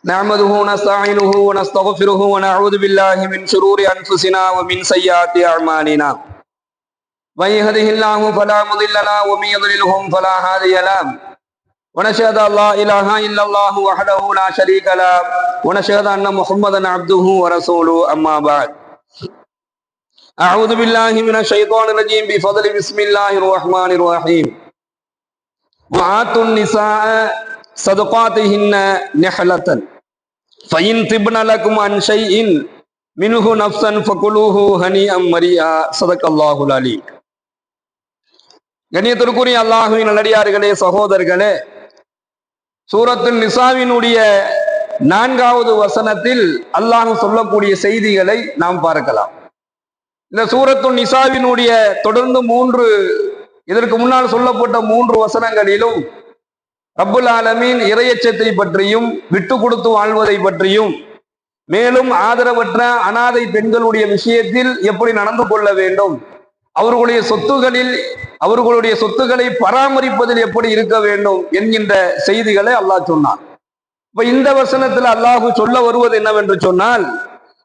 نعمده ونستعينه ونستغفره ونعوذ بالله من شرور أنفسنا ومن سيئات أعمالنا من يهده الله فلا مضل له ومن يضلله فلا هادي له ونشهد أن لا إله إلا الله وحده لا شريك له ونشهد أن محمدا عبده ورسوله أما بعد أعوذ بالله من الشيطان الرجيم بفضل بسم الله الرحمن الرحيم وآتوا النساء صدقاتهن نحلة فإن طبن لكم عن شيء منه نفسا فكلوه هنيئا مريئا صدق الله العلي. கண்ணியத்திற்குரிய அல்லாஹ்வின் நல்லடியார்களே, சகோதரர்களே, சூரத்துல் நிசாவினுடைய 4வது வசனத்தில் அல்லாஹ் சொல்லக்கூடிய செய்திகளை நாம் பார்க்கலாம். இந்த சூரத்துல் நிசாவினுடைய தொடர்ந்து இதற்கு முன்னால் சொல்லப்பட்ட 3 வசனங்களிலும் ரப்புல் ஆலமீன் இறையச்சத்தை பற்றியும் விட்டு கொடுத்து வாழ்வதை பற்றியும், மேலும் ஆதரவற்ற அனாதை பெண்களுடைய விஷயத்தில் எப்படி நடந்து கொள்ள வேண்டும், அவர்களுடைய சொத்துக்களை பராமரிப்பதில் எப்படி இருக்க வேண்டும் என்கின்ற செய்திகளை அல்லாஹ் சொன்னான். இப்ப இந்த வசனத்தில் அல்லாஹ் சொல்ல வருவது என்னவென்று சொன்னால்,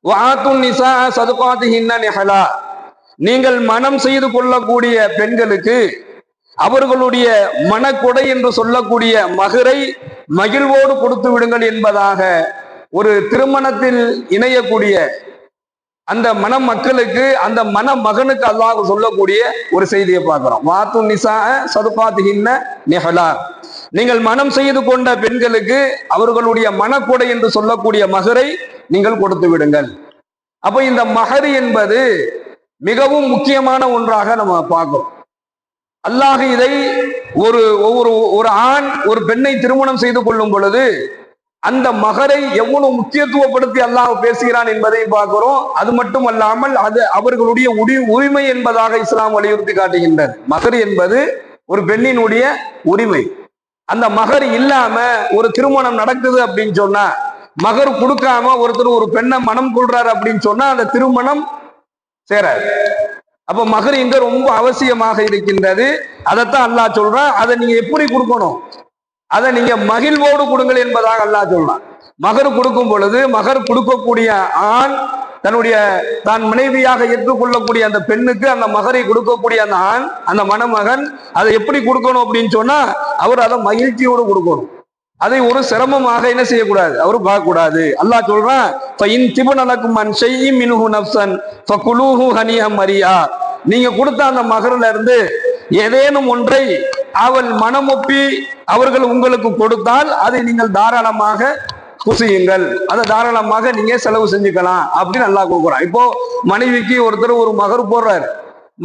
வஆத்துன் நிஸா ஸதகாத்திஹின்ன நிஹலா, நீங்கள் மனம் செய்து கொள்ளக்கூடிய பெண்களுக்கு அவர்களுடைய மனக்கொடை என்று சொல்லக்கூடிய மகரை மகிழ்வோடு கொடுத்து விடுங்கள் என்பதாக ஒரு திருமணத்தில் இணையக்கூடிய அந்த மக்களுக்கு, அந்த மகனுக்கு அல்லாஹ் சொல்லக்கூடிய ஒரு செய்தியை பார்க்கிறோம். வாத்து நிசா சதுகாத்திஹின்ன நிஹலா, நீங்கள் மனம் செய்து கொண்ட பெண்களுக்கு அவர்களுடைய மனக்கொடை என்று சொல்லக்கூடிய மகரை நீங்கள் கொடுத்து விடுங்கள். அப்ப இந்த மகர் என்பது மிகவும் முக்கியமான ஒன்றாக நம்ம பார்க்கிறோம். அல்லாஹ் இதை ஒரு ஆண் ஒரு பெண்ணை திருமணம் செய்து கொள்ளும் பொழுது அந்த மகரை எவ்வளவு முக்கியத்துவப்படுத்தி அல்லாஹ் பேசுகிறான் என்பதை பார்க்கிறோம். அது மட்டுமல்லாமல் அது அவர்களுடைய உரிமை என்பதாக இஸ்லாம் வலியுறுத்தி காட்டுகின்றது. மகர் என்பது ஒரு பெண்ணினுடைய உரிமை. அந்த மகர் இல்லாம ஒரு திருமணம் நடக்குது அப்படின்னு சொன்னா, மகர் கொடுக்காம ஒருத்தர் ஒரு பெண்ணை மனம் கொள்றாரு அப்படின்னு சொன்னா அந்த திருமணம் சேராது. அப்ப மகர் இங்க ரொம்ப அவசியமாக இருக்கின்றது. அதைத்தான் அல்லாஹ் சொல்றான். அதை நீங்க எப்படி கொடுக்கணும், அதை நீங்க மகிழ்வோடு கொடுங்கள் என்பதாக அல்லாஹ் சொல்றான். மகர் கொடுக்கும் பொழுது, மகர் கொடுக்கக்கூடிய ஆண் தான் மனைவியாக ஏற்றுக்கொள்ளக்கூடிய அந்த பெண்ணுக்கு அந்த மகரை கொடுக்கக்கூடிய அந்த ஆண், அந்த மணமகன் அதை எப்படி கொடுக்கணும் அப்படின்னு சொன்னா, அவர் அதை மகிழ்ச்சியோடு கொடுக்கணும். அதை ஒரு சிரமமாக என்ன செய்யக்கூடாது, அவரு பார்க்கக்கூடாது. அல்லாஹ் சொல்றான், நீங்க கொடுத்த அந்த மகர்ல இருந்து ஏதேனும் ஒன்றை அவள் மனமொப்பி அவர்கள் உங்களுக்கு கொடுத்தால் அதை நீங்கள் தாராளமாக குசியுங்கள், அதை தாராளமாக நீங்க செலவு செஞ்சுக்கலாம் அப்படின்னு அல்லாஹ் கொடுக்குறான். இப்போ மனைவிக்கு ஒருத்தர் ஒரு மகர் போடுறாரு,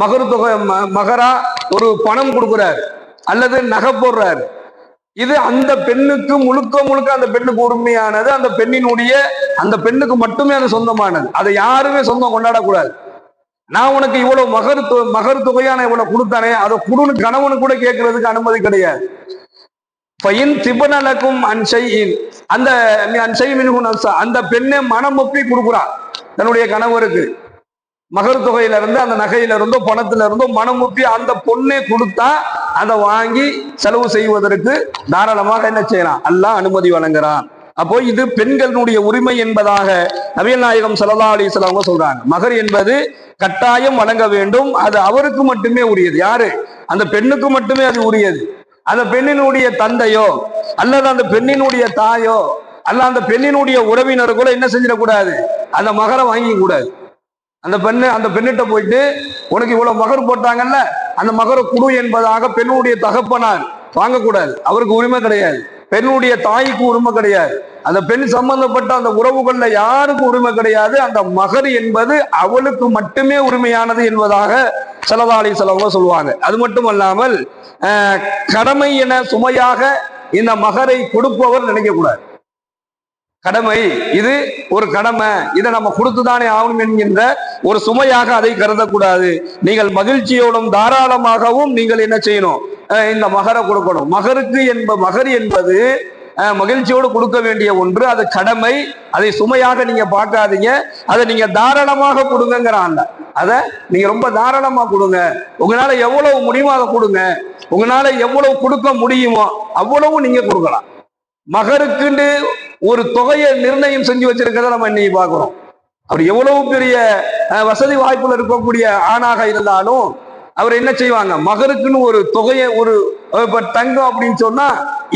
மகர் தொகை மகரா ஒரு பணம் கொடுக்குறாரு அல்லது நகை போடுறாரு. இது அந்த பெண்ணுக்கு முழுக்க அந்த பெண்ணுக்கு உரிமையானது. அந்த பெண்ணுக்கு மட்டுமே அது சொந்தமானது. அதை யாருமே சொந்தம் கொண்டாடக்கூடாது. நான் உனக்கு இவ்வளவு மகர் தொகையான இவ்வளவு கொடுத்தானே, அதை குடுன்னு கணவனு கூட கேட்கறதுக்கு அனுமதி கிடையாது. அந்த பெண்ணை மனம் ஒப்பி கொடுக்குறான் தன்னுடைய கணவருக்கு. மகர் தொகையில இருந்து, அந்த நகையில இருந்தோ பணத்துல இருந்தோ மனம் ஒப்பி அந்த பொண்ணை கொடுத்தா அதை வாங்கி செலவு செய்வதற்கு தாராளமாக என்ன செய்யலாம், அல்லாஹ் அனுமதி வழங்குறான். அப்போ இது பெண்களுடைய உரிமை என்பதாக நபிகள் நாயகம் ஸல்லல்லாஹு அலைஹி வஸல்லம் சொல்றாங்க. மகர் என்பது கட்டாயம் வழங்க வேண்டும். அது அவருக்கு மட்டுமே உரியது. யாரு? அந்த பெண்ணுக்கு மட்டுமே அது உரியது. அந்த பெண்ணினுடைய தந்தையோ அல்லது அந்த பெண்ணினுடைய தாயோ அல்ல அந்த பெண்ணினுடைய உறவினர்களோ என்ன செஞ்சிடக்கூடாது, அந்த மகரை வாங்கி கூடாது. அந்த பெண்ணிட்ட போயிட்டு உனக்கு இவ்வளவு மகர் போட்டாங்கல்ல, அந்த மகரை குடு என்பதாக பெண்ணுடைய தகப்பனார் வாங்கக்கூடாது. அவருக்கு உரிமை கிடையாது. பெண்ணுடைய தாய்க்கு உரிமை கிடையாது. அந்த பெண் சம்பந்தப்பட்ட அந்த உறவுகள்ல யாருக்கும் உரிமை கிடையாது. அந்த மகர் என்பது அவளுக்கு மட்டுமே உரிமையானது என்பதாக ஸல்லல்லாஹு அலைஹி வஸல்லம் சொல்லுவாங்க. அது மட்டுமல்லாமல் கடமை என சுமையாக இந்த மகரை கொடுப்பவர் நினைக்க கூடாது. கடமை, இது ஒரு கடமை, இதை நம்ம கொடுத்துதானே ஆகணும் என்கின்ற ஒரு சுமையாக அதை கருதக்கூடாது. நீங்கள் மகிழ்ச்சியோடும் தாராளமாகவும் நீங்கள் என்ன செய்யணும், இந்த மகரை கொடுக்கணும். மகர் என்பது மகிழ்ச்சியோடு கொடுக்க வேண்டிய ஒன்று. அது கடமை. அதை சுமையாக நீங்க பார்க்காதீங்க. அதை நீங்க தாராளமாக கொடுங்கிறான். அதை நீங்க ரொம்ப தாராளமா கொடுங்க. உங்களால எவ்வளவு முடியுமோ அதை கொடுங்க. உங்களால எவ்வளவு கொடுக்க முடியுமோ அவ்வளவு நீங்க கொடுக்கலாம். மகருக்குண்டு ஒரு தொகையை நிர்ணயம் செஞ்சு வச்சிருக்கிறத நம்ம இன்னைக்கு பார்க்கிறோம். அவர் எவ்வளவு பெரிய வசதி வாய்ப்புல இருக்கக்கூடிய ஆணாக இருந்தாலும் அவர் என்ன செய்வாங்க, மகருக்குன்னு ஒரு தொகையை, ஒரு தங்கம் அப்படின்னு சொன்னா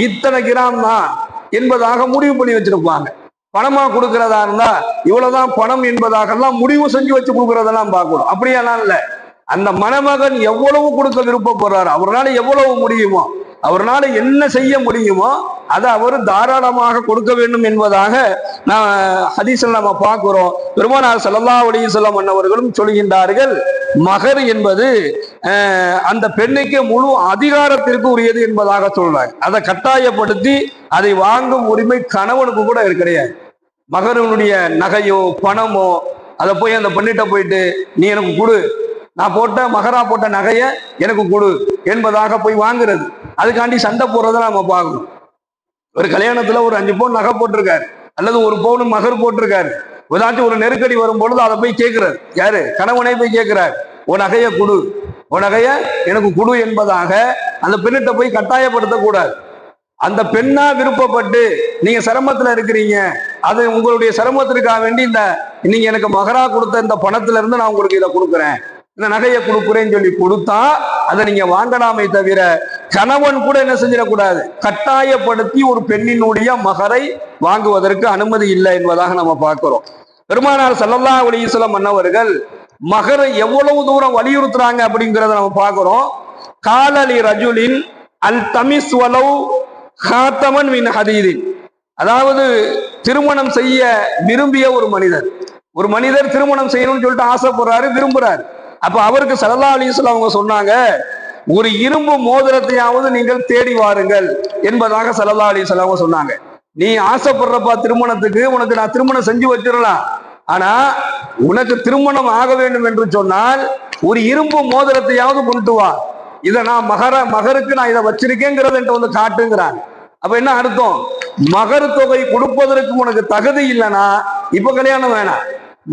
இத்தனை கிராம் தான் என்பதாக முடிவு பண்ணி வச்சிருப்பாங்க. பணமா கொடுக்கறதா இருந்தா இவ்வளவுதான் பணம் என்பதாக எல்லாம் முடிவு செஞ்சு வச்சு கொடுக்கறதெல்லாம் பார்க்கணும். அப்படியெல்லாம் இல்ல, அந்த மணமகன் எவ்வளவு கொடுக்க விருப்பப்படுறாரு, அவரால் எவ்வளவு முடியுமோ, அவரால் என்ன செய்ய முடியுமோ அதை அவர் தாராளமாக கொடுக்க வேண்டும் என்பதாக நான் ஹதீஸ்ல நம்ம பார்க்கிறோம். பெருமானார் ஸல்லல்லாஹு அலைஹி வஸல்லம் அவர்களும் சொல்கின்றார்கள், மகர் என்பது அந்த பெண்ணுக்கு முழு அதிகாரத்திற்கு உரியது என்பதாக சொல்றாங்க. அதை கட்டாயப்படுத்தி அதை வாங்கும் உரிமை கணவனுக்கு கூட கிடையாது. மகனுடைய நகையோ பணமோ அதை போய் அந்த பெண்ணிட்ட போயிட்டு நீ எனக்கு கொடு, நான் போட்ட மகரா போட்ட நகைய எனக்கு கொடு என்பதாக போய் வாங்குறது, அதுக்காண்டி சண்டை போடுறத நம்ம பார்க்கணும். ஒரு கல்யாணத்துல ஒரு 5 பவுன் நகை போட்டிருக்காரு அல்லது 1 பவுன் மகர் போட்டிருக்காரு, ஏதாச்சும் ஒரு நெருக்கடி வரும் பொழுது அதை போய் கேட்கிறாரு. யாரு? கணவனே போய் கேட்கிறார், உன் நகைய கொடு, உன் நகைய எனக்கு கொடு என்பதாக அந்த பெண்ணிட்ட போய் கட்டாயப்படுத்த கூடாது. அந்த பெண்ணா விருப்பப்பட்டு நீங்க சிரமத்துல இருக்கிறீங்க, அது உங்களுடைய சிரமத்திற்காக வேண்டி இந்த நீங்க எனக்கு மகரா கொடுத்த இந்த பணத்துல இருந்து நான் உங்களுக்கு இதை கொடுக்குறேன், இந்த நகையை கொடுக்குறேன்னு சொல்லி கொடுத்தா அதை நீங்க வாங்கலாமே தவிர கணவன் கூட என்ன செஞ்சிடக்கூடாது, கட்டாயப்படுத்தி ஒரு பெண்ணினுடைய மகரை வாங்குவதற்கு அனுமதி இல்லை என்பதாக நம்ம பார்க்கிறோம். பெருமானார் ஸல்லல்லாஹு அலைஹி வஸல்லம் அன்னவர்கள் மகரை எவ்வளவு தூரம் வலியுறுத்துறாங்க அப்படிங்கிறத நம்ம பார்க்கிறோம். காலலி ரஜுலின் அல் தமிஸ் வலவ் ஹாத்தமன் மின் ஹதீதின், அதாவது திருமணம் செய்ய விரும்பிய ஒரு மனிதர் திருமணம் செய்யணும்னு சொல்லிட்டு ஆசைப்படுறாரு, விரும்புறாரு. அப்ப அவருக்கு ஸல்லல்லாஹு அலைஹி வஸல்லம் அவங்க சொன்னாங்க, ஒரு இரும்பு மோதிரத்தையாவது நீங்கள் தேடி வாருங்கள் என்பதாக ஸல்லல்லாஹு அலைஹி வஸல்லம் அவங்க சொன்னாங்க. நீ ஆசைப்படுறப்பா திருமணத்துக்கு, உனக்கு நான் திருமணம் செஞ்சு வச்சிடலாம், ஆனா உனக்கு திருமணம் ஆக வேண்டும் என்று சொன்னால் ஒரு இரும்பு மோதிரத்தையாவது கொண்டு வா, இதை நான் மகருக்கு நான் இதை வச்சிருக்கேங்கிறத வந்து காட்டுங்கிறாங்க. அப்ப என்ன அர்த்தம், மகர் தொகை கொடுப்பதற்கு உனக்கு தகுதி இல்லைன்னா இப்ப கல்யாணம் வேணாம்,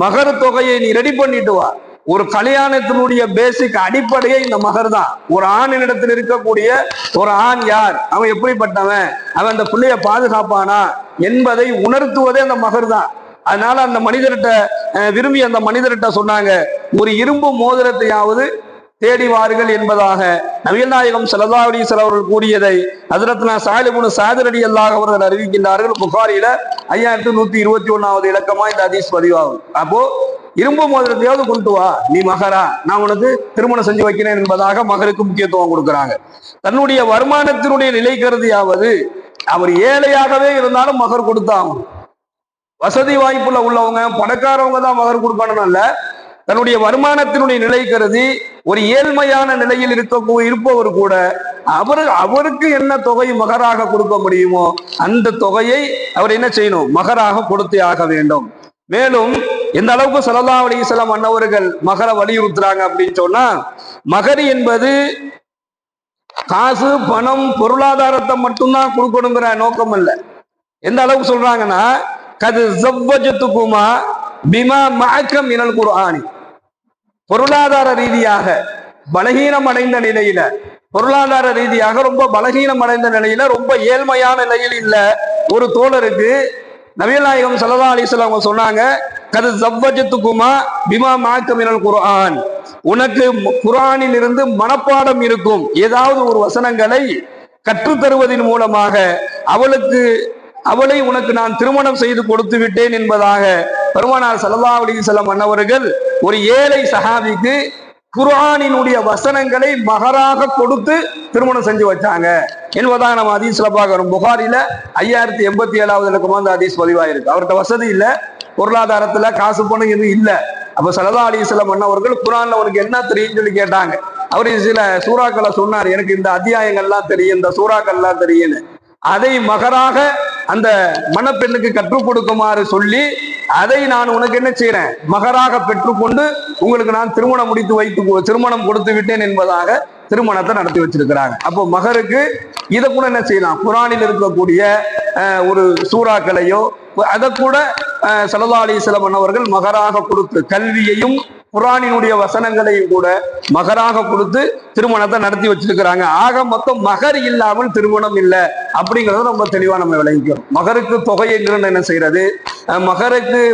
மகர் தொகையை நீ ரெடி பண்ணிட்டு வா. ஒரு கல்யாணத்தினுடைய பேசிக் அடிப்படையே இந்த மகர் தான். ஒரு ஆணினிடத்தில் இருக்கக்கூடிய ஒரு ஆண் யார், அவன் எப்படிப்பட்டவன், அவன் அந்த பிள்ளைய பாதுகாப்பானா என்பதை உணர்த்துவதே அந்த மகர் தான். அதனால அந்த மனிதர்கிட்ட விரும்பி அந்த மனிதர்கிட்ட சொன்னாங்க, ஒரு இரும்பு மோதிரத்தையாவது தேடி வாருங்கள் என்பதாக நபிகள் நாயகம் ஸல்லல்லாஹு அலைஹி வஸல்லம் அவர்கள் கூறியதை ஹஜ்ரத்னா ஸஅத் இப்னு ஸஅத் ரலியல்லாஹு அவர்கள் அறிவிக்கின்றார்கள். புகாரில 5121வது இலக்கமா இந்த ஹதீஸ் பதிவாகும். அப்போ இரும்பு மோதிரத்தையாவது கொண்டு வா, நீ மகரா, நான் உனக்கு திருமணம் செஞ்சு வைக்கிறேன் என்பதாக மகருக்கு முக்கியத்துவம் கொடுக்கிறாங்க. தன்னுடைய வருமானத்தினுடைய நிலை கருதியாவது, அவர் ஏழையாகவே இருந்தாலும் மகர் கொடுத்தாங்க. வசதி வாய்ப்புல உள்ளவங்க பணக்காரவங்க தான் மகர் கொடுக்கணும் அல்ல, தன்னுடைய வருமானத்தினுடைய நிலை கருதி ஒரு ஏழ்மையான நிலையில் இருப்பவர் கூட அவருக்கு என்ன தொகை மகராக கொடுக்க முடியுமோ அந்த தொகையை அவர் என்ன செய்யணும், மகராக கொடுத்தே ஆக வேண்டும். மேலும் எந்த அளவுக்கு ஸல்லல்லாஹு அலைஹி வஸல்லம் அன்னவர்கள் மகரை வலியுறுத்துறாங்க அப்படின்னு சொன்னா, மகர் என்பது காசு பணம் பொருளாதாரத்தை மட்டும்தான் கொடுக்கணுங்கிற நோக்கம் அல்ல. எந்த அளவுக்கு சொல்றாங்கன்னா, கது ஸவ்வஜதுகுமா பிமா மஅக மினல் குர்ஆனி, பொருளாதார ரீதியாக பலகீனம் அடைந்த நிலையில, பொருளாதார ரீதியாக ரொம்ப பலகீனம் அடைந்த நிலையில, ரொம்ப ஏழ்மையான நிலையில் இல்ல ஒரு தோழருக்கு நபிகள் நாயகம் ஸல்லல்லாஹு அலைஹி வஸல்லம் அவங்க சொன்னாங்க, கது ஸவ்வஜதுகுமா பிமா மஅக மினல் குர்ஆன், உனக்கு குர்ஆனில் இருந்து மனப்பாடம் இருக்கும் ஏதாவது ஒரு வசனங்களை கற்றுத்தருவதன் மூலமாக அவளை உனக்கு நான் திருமணம் செய்து கொடுத்து விட்டேன் என்பதாக பெருமானார் ஸல்லல்லாஹு அலைஹி வஸல்லம் அன்னவர்கள் ஒரு ஏழை சஹாபிக்கு குர்ஆனினுடைய வசனங்களை மகராக கொடுத்து திருமணம் செஞ்சு வச்சாங்க என்பதாக நம்ம ஹதீஸ்ல பார்க்கிறோம். புகாரில 5087வது இலக்கமா அந்த ஹதீஸ் பதிவாயிருக்கு. அவர்கிட்ட வசதி இல்லை, பொருளாதாரத்துல காசு பணம் எதுவும் இல்லை. அப்ப ஸல்லல்லாஹு அலைஹி வஸல்லம் அன்னவர்கள் குர்ஆன்ல உனக்கு என்ன தெரியும்னு சொல்லி கேட்டாங்க. அவர் சில சூறாக்களை சொன்னார், எனக்கு இந்த அத்தியாயங்கள்லாம் தெரியும், இந்த சூறாக்கள்லாம் தெரியும்னு. அதை மகராக அந்த மணப்பெண்ணுக்கு கற்றுக் கொடுக்குமாறு சொல்லி, அதை நான் உனக்கு என்ன செய்யறேன், மகராக பெற்றுக்கொண்டு உங்களுக்கு நான் திருமணம் கொடுத்து விட்டேன் என்பதாக திருமணத்தை நடத்தி வச்சிருக்கிறாங்க. அப்போ மகருக்கு இதை கூட என்ன செய்யலாம், குர்ஆனில் இருக்கக்கூடிய ஒரு சூறாக்களையோ அதை கூட ஸல்லல்லாஹு அலைஹி வஸல்லம் அவர்கள் மகராக கொடுத்து, கல்வியையும் குர்ஆனினுடைய வசனங்களையும் கூட மகராக கொடுத்து திருமணத்தை நடத்தி வச்சிருக்கிறாங்க. ஆக மொத்தம் மகர் இல்லாமல் திருமணம் இல்லை அப்படிங்கிறத ரொம்ப தெளிவா நம்ம விளங்கிக்கிறோம். மகருக்கு தொகை என்கிறது என்ன செய்யறது,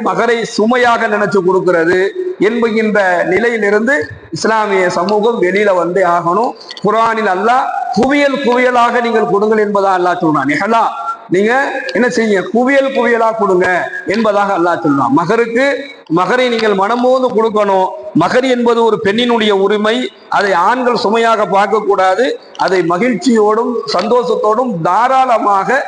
மகரை சுமையாக நினைச்சு கொடுக்கிறது என்பகின்ற நிலையிலிருந்து இஸ்லாமிய சமூகம் வெளியில வந்தே ஆகணும். குர்ஆனில் அல்லாஹ் குவியல் குவியலாக நீங்கள் கொடுங்கள் என்பதா அல்லாஹ் சொல்றான். நிகழா நீங்க என்ன செய்ய, குவியல் குவியலா கொடுங்க என்பதாக அல்லாஹ் சொல்றான். மகரை நீங்கள் மனமோது கொடுக்கணும். மகர் என்பது ஒரு பெண்ணினுடைய உரிமை. அதை ஆண்கள் சுமையாக பார்க்க கூடாது. அதை மகிழ்ச்சியோடும் சந்தோஷத்தோடும் தாராளமாக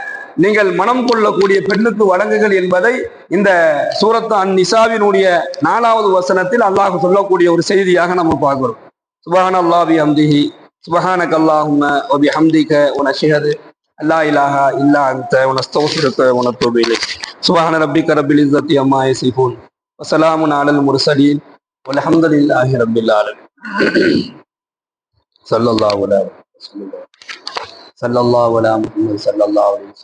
நீங்கள் மனம் கொள்ளக்கூடிய பெண்ணுக்கு வழங்குகள் என்பதை இந்த சூரத்து அன்-நிசாவினுடைய 4வது வசனத்தில் அல்லாஹ் சொல்லக்கூடிய ஒரு செய்தியாக நம்ம பார்க்கிறோம். சுப்ஹானல்லாஹி பிஹம்திஹி சுப்ஹானக்கல்லாஹும்ம வ பிஹம்திக வ நஷ்ஹது அல்லா இலாஹா இல்லா அன்த வ நஸ்தக்ஃபிருக வ நத்தூபு இலைக். சுப்ஹான ரப்பிக ரப்பில் இஸ்ஸத்தி அம்மா யசிஃபூன் வ ஸலாமுன் அலல் முர்ஸலீன் வல்ஹம்துலில்லாஹி ரப்பில் ஆலமீன். ஸல்லல்லாஹு அலைஹி வஸல்லம். ஸல்லல்லாஹு அலா முஹம்மது ஸல்லல்லாஹு அலைஹி வஸல்லம்.